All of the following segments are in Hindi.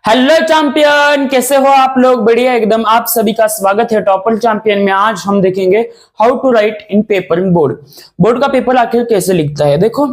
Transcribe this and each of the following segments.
हेलो चैंपियन, कैसे हो आप लोग? बढ़िया एकदम। आप सभी का स्वागत है टॉपर चैंपियन में। आज हम देखेंगे how to write in paper in board. Board का पेपर आखिर कैसे लिखता है। देखो,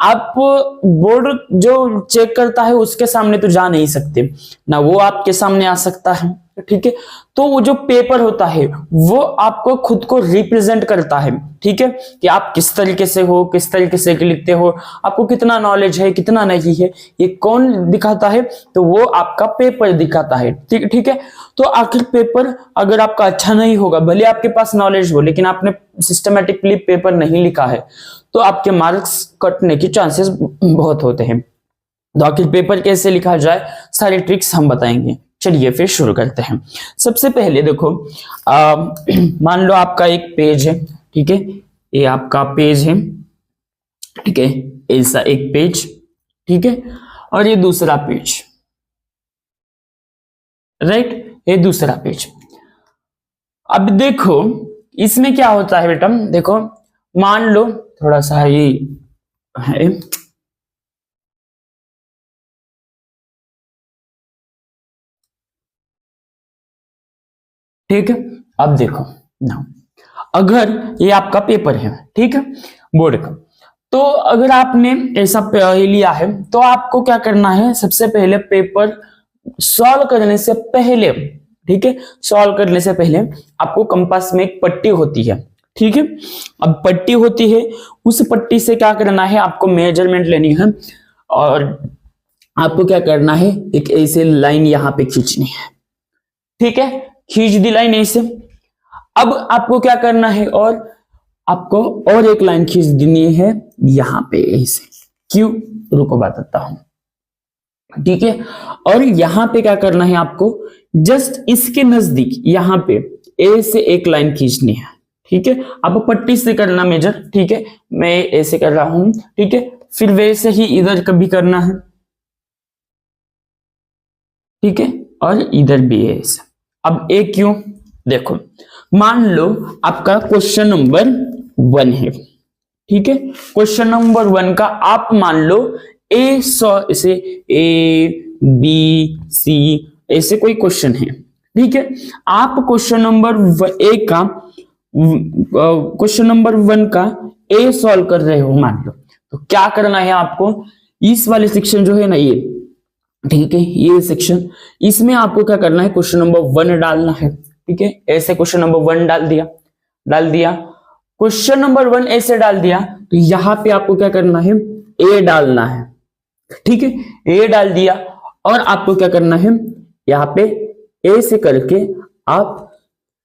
आप बोर्ड जो चेक करता है उसके सामने तो जा नहीं सकते ना, वो आपके सामने आ सकता है, ठीक है। तो वो जो पेपर होता है वो आपको खुद को रिप्रेजेंट करता है, ठीक है, कि आप किस तरीके से हो, किस तरीके से लिखते हो, आपको कितना नॉलेज है, कितना नहीं है, ये कौन दिखाता है? तो वो आपका पेपर दिखाता है, ठीक ठीक है। तो आखिर पेपर अगर आपका अच्छा नहीं होगा, भले आपके पास नॉलेज हो, लेकिन आपने सिस्टमेटिकली पेपर नहीं लिखा है, तो आपके मार्क्स कटने की चांसेस बहुत होते हैं। तो आखिर पेपर कैसे लिखा जाए, सारी ट्रिक्स हम बताएंगे। चलिए फिर शुरू करते हैं। सबसे पहले देखो, मान लो आपका एक पेज है, ठीक है, ये आपका पेज है, ठीक है, ऐसा एक पेज, ठीक है, और ये दूसरा पेज, राइट, ये दूसरा पेज। अब देखो इसमें क्या होता है बेटा, देखो मान लो थोड़ा सा ये है, ठीक है। अब देखो ना, अगर ये आपका पेपर है, ठीक है, बोर्ड का, तो अगर आपने ऐसा लिया है तो आपको क्या करना है, सबसे पहले पेपर सॉल्व करने से पहले, ठीक है, सॉल्व करने से पहले आपको कंपास में एक पट्टी होती है, ठीक है। अब पट्टी होती है, उस पट्टी से क्या करना है, आपको मेजरमेंट लेनी है और आपको क्या करना है, एक ऐसे लाइन यहां पे खींचनी है, ठीक है, खींच दी लाइन ऐसे। अब आपको क्या करना है, और आपको और एक लाइन खींच देनी है यहां पे ऐसे। क्यों? रुको बताता हूं, ठीक है। और यहां पे क्या करना है आपको, जस्ट इसके नजदीक यहां पे ए से एक लाइन खींचनी है, ठीक है। आप पट्टी से करना मेजर, ठीक है, मैं ऐसे कर रहा हूं, ठीक है, फिर वैसे ही इधर कभी करना है, ठीक है, और इधर भी है ऐसे। अब ए क्यों, देखो मान लो आपका क्वेश्चन नंबर 1 है, ठीक है, क्वेश्चन नंबर 1 का आप मान लो ए ऐसे ए बी सी ऐसे कोई क्वेश्चन है, ठीक है। आप क्वेश्चन नंबर ए का क्वेश्चन नंबर 1 का ए सॉल्व कर रहे हो मान लो, तो क्या करना है आपको, इस वाले सेक्शन जो है ना ये, ठीक है, ये सेक्शन, इसमें आपको क्या करना है, क्वेश्चन नंबर 1 डालना है, ठीक है, ऐसे क्वेश्चन नंबर 1 डाल दिया क्वेश्चन नंबर 1 ऐसे डाल दिया, तो यहां पे आपको क्या करना है, ए डालना है, ठीक है, ए डाल दिया। और आपको क्या करना है, यहां पे ए से करके आप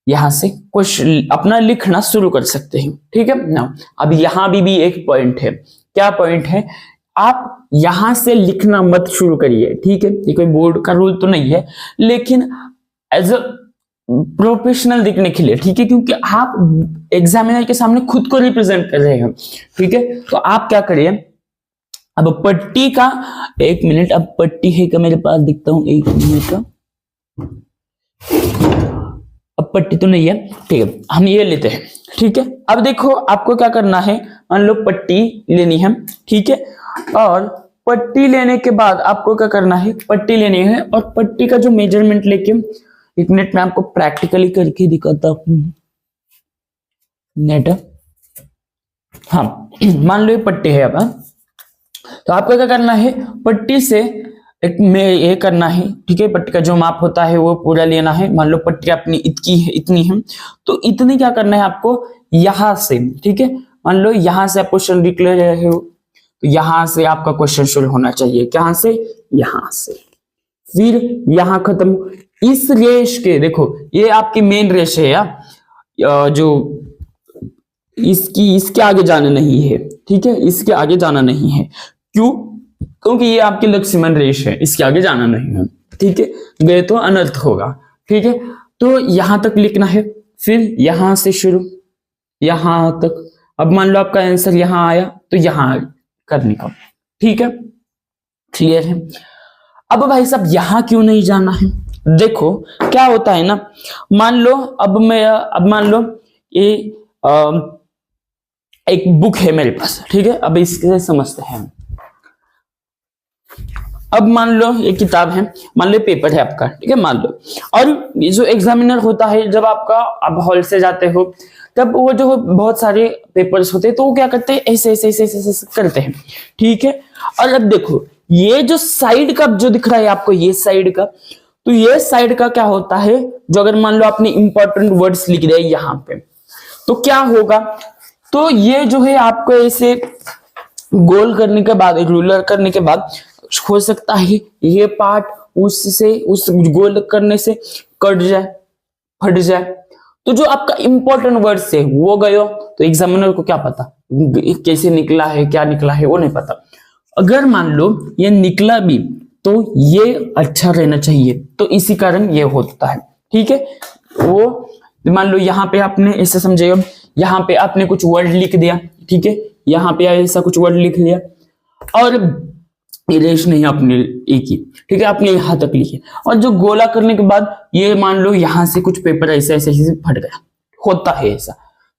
यहां से क्वेश्चन अपना लिखना शुरू कर सकते हैं, ठीक है ना। अब यहां भी एक पॉइंट है, क्या पॉइंट है, आप यहां से लिखना मत शुरू करिए, ठीक है, ये कोई बोर्ड का रूल तो नहीं है, लेकिन एज अ प्रोफेशनल दिखने के लिए, ठीक है, क्योंकि आप एग्जामिनर के सामने खुद को रिप्रेजेंट कर रहे हैं, ठीक है। तो आप क्या करिए, अब पट्टी का, एक मिनट, अब पट्टी है क्या मेरे पास, दिखता हूं, एक मिनट का, अब पट्टी तो नहीं है, ठीक है, हम ये लेते हैं, ठीक है। अब देखो आपको क्या करना है, मान लो पट्टी लेनी है, ठीक है, और पट्टी लेने के बाद आपको क्या करना है, पट्टी लेनी है और पट्टी का जो मेजरमेंट लेके, एक मिनट में आपको प्रैक्टिकली करके दिखाता हूं, नेट, हाँ, मान लो ये पट्टी है अब, तो आपको क्या करना है, पट्टी से एक में ये करना है, ठीक है, पट्टी का जो माप होता है वो पूरा लेना है। मान लो पट्टी अपनी इतनी है, तो इतनी क्या करना है आपको, यहां से, ठीक है, मान लो यहां से आप क्वेश्चन लिख ले रहे हो, तो यहां से आपका क्वेश्चन शुरू होना चाहिए, कहां से, यहां से, फिर यहां खत्म। इस रेश के, देखो ये आपकी मेन रेश है यार, जो इसके आगे जाना नहीं है, ठीक है, इसके आगे जाना नहीं है, क्यों, क्योंकि ये आपकी लक्ष्मण रेश है, इसके आगे जाना नहीं है, ठीक है, गए तो अनर्थ होगा, ठीक है। तो यहां तक लिखना है, फिर यहां से शुरू यहां तक। अब मान लो आपका आंसर यहां आया, तो यहां करने का, ठीक है, क्लियर है। अब भाई साहब यहां क्यों नहीं जाना है, देखो क्या होता है ना, मान लो अब मान लो ये एक बुक है मेरे पास, ठीक है, अब इसके समझते हैं। अब मान लो एक किताब है, मान लो पेपर है आपका, ठीक है, मान लो, और ये जो एग्जामिनर होता है, जब आपका आप हॉल से जाते हो तब वो जो बहुत सारे पेपर्स होते हैं तो वो क्या करते हैं, ऐसे ऐसे ऐसे ऐसे, ऐसे करते हैं, ठीक है। और अब देखो ये जो साइड का जो दिख रहा है आपको, ये साइड का, तो ये साइड का क्या होता है, जो अगर मान लो आपने इंपॉर्टेंट वर्ड्स लिख दिए यहाँ पे तो क्या होगा, तो ये जो है आपको ऐसे गोल करने के बाद, रूलर करने के बाद हो सकता है ये पार्ट उससे, उस गोल करने से कट जाए, फट जाए, तो जो आपका इंपॉर्टेंट वर्ड्स है वो गयो, तो एग्जामिनर को क्या पता कैसे निकला है, क्या निकला है, वो नहीं पता। अगर मान लो ये निकला भी तो ये अच्छा रहना चाहिए, तो इसी कारण ये होता है, ठीक है। वो मान लो यहाँ पे आपने ऐसे समझेगा, यहाँ पे आपने कुछ वर्ड लिख दिया, ठीक है, यहाँ पे ऐसा कुछ वर्ड लिख लिया और इरेज नहीं आपने एक ही, ठीक है, आपने यहां तक लिखे, और जो गोला करने के बाद ये मान लो यहाँ से कुछ पेपर ऐसे ऐसे ऐसे फट गया, होता है ऐसा,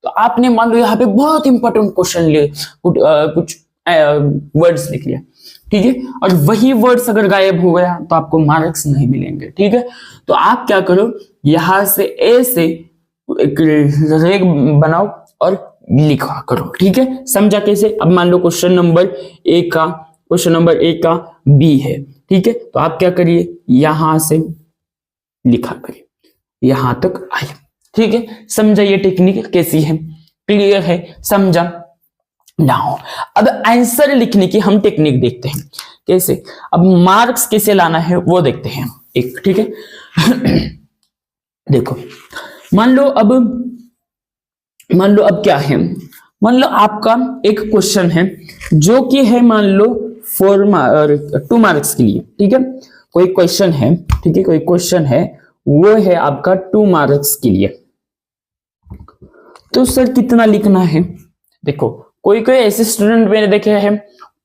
तो आपने मान लो यहाँ पे बहुत इंपॉर्टेंट क्वेश्चन ले कुछ वर्ड्स लिख लिया, ठीक है, और वही वर्ड्स अगर गायब हो गया तो आपको मार्क्स नहीं मिलेंगे, ठीक है। तो आप क्या करो, यहां से ऐसे एक रेग बनाओ और लिखा करो, ठीक है, समझा कैसे। अब मान लो क्वेश्चन नंबर ए का बी है, ठीक है, तो आप क्या करिए, यहां से लिखा करिए, यहां तक आए, ठीक है, समझा ये टेक्निक कैसी है, क्लियर है, समझा। नाउ अब आंसर लिखने की हम टेक्निक देखते हैं कैसे, अब मार्क्स कैसे लाना है वो देखते हैं एक, ठीक है। देखो मान लो अब क्या है, मान लो आपका एक क्वेश्चन है जो कि है मान लो 2 मार्क्स के लिए, ठीक है, कोई क्वेश्चन है, ठीक है, कोई क्वेश्चन है वो है आपका 2 मार्क्स के लिए, तो सर कितना लिखना है। देखो कोई ऐसे स्टूडेंट मैंने देखे हैं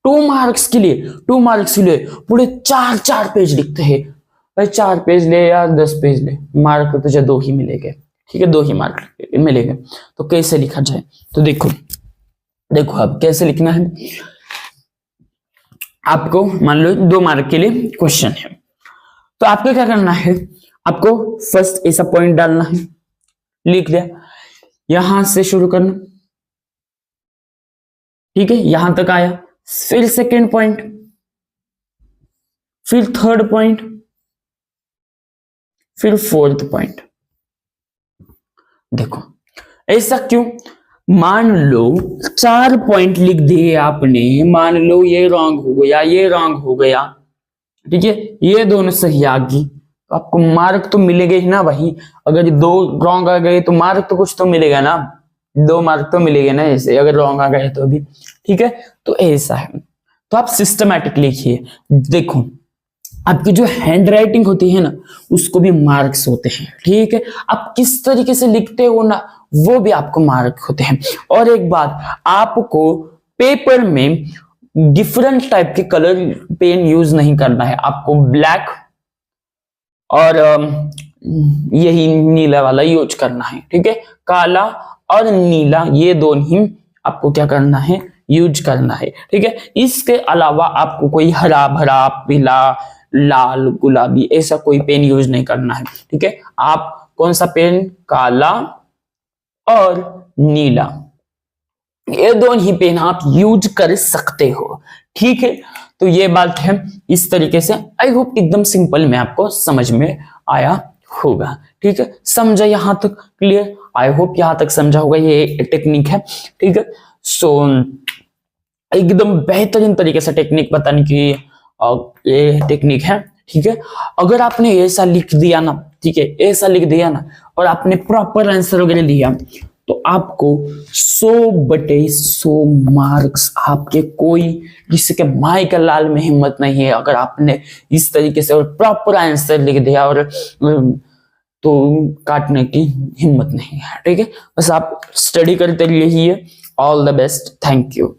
2 मार्क्स के लिए पूरे 4 पेज लिखते हैं, भाई 4 पेज ले या 10 पेज ले, मार्क तो तुझे 2 ही मिलेंगे, ठीक है, 2 ही मार्क मिलेंगे, तो कैसे लिखा जाए, तो देखो अब कैसे लिखना है, आपको मान लो 2 मार्क के लिए क्वेश्चन है, तो आपको क्या करना है, आपको फर्स्ट ऐसा पॉइंट डालना है, लिख दिया, यहां से शुरू करना, ठीक है, यहां तक आया, फिर सेकेंड पॉइंट, फिर थर्ड पॉइंट, फिर फोर्थ पॉइंट। देखो ऐसा क्यों, मान लो 4 पॉइंट लिख दिए आपने, मान लो ये रॉन्ग हो गया, ठीक है, ये दोनों सही आ गई, तो आपको मार्क तो मिलेगा ही ना भाई, अगर 2 रॉन्ग आ गए तो मार्क तो कुछ तो मिलेगा ना, 2 मार्क तो मिलेगा ना ऐसे, अगर रॉन्ग आ गए तो भी, ठीक है, तो ऐसा है। तो आप सिस्टमैटिक लिखिए, देखो आपकी जो हैंड राइटिंग होती है ना उसको भी मार्क्स होते हैं, ठीक है, आप किस तरीके से लिखते हो ना वो भी आपको मार्क होते हैं। और एक बात, आपको पेपर में डिफरेंट टाइप के कलर पेन यूज नहीं करना है, आपको ब्लैक और यही नीला वाला यूज करना है, ठीक है, काला और नीला ये दोनों ही आपको क्या करना है, यूज करना है, ठीक है। इसके अलावा आपको कोई हरा भरा, पीला, लाल, गुलाबी ऐसा कोई पेन यूज नहीं करना है, ठीक है। आप कौन सा पेन, काला और नीला, ये दोनों ही पेन आप यूज कर सकते हो, ठीक है। तो ये बात है, इस तरीके से आई होप एकदम सिंपल में आपको समझ में आया होगा, ठीक है, समझा यहाँ तक क्लियर, आई होप यहाँ तक समझा होगा, ये टेक्निक है, ठीक है। सो एकदम बेहतरीन तरीके से टेक्निक बताने की ये टेक्निक है, ठीक है। अगर आपने ऐसा लिख दिया ना, ठीक है, ऐसा लिख दिया ना और आपने प्रॉपर आंसर वगैरह लिया तो आपको 100/100 मार्क्स आपके, कोई किसी के माई का लाल में हिम्मत नहीं है, अगर आपने इस तरीके से और प्रॉपर आंसर लिख दिया और तो काटने की हिम्मत नहीं है, ठीक है। बस आप स्टडी करते रहिए, all the best, thank you.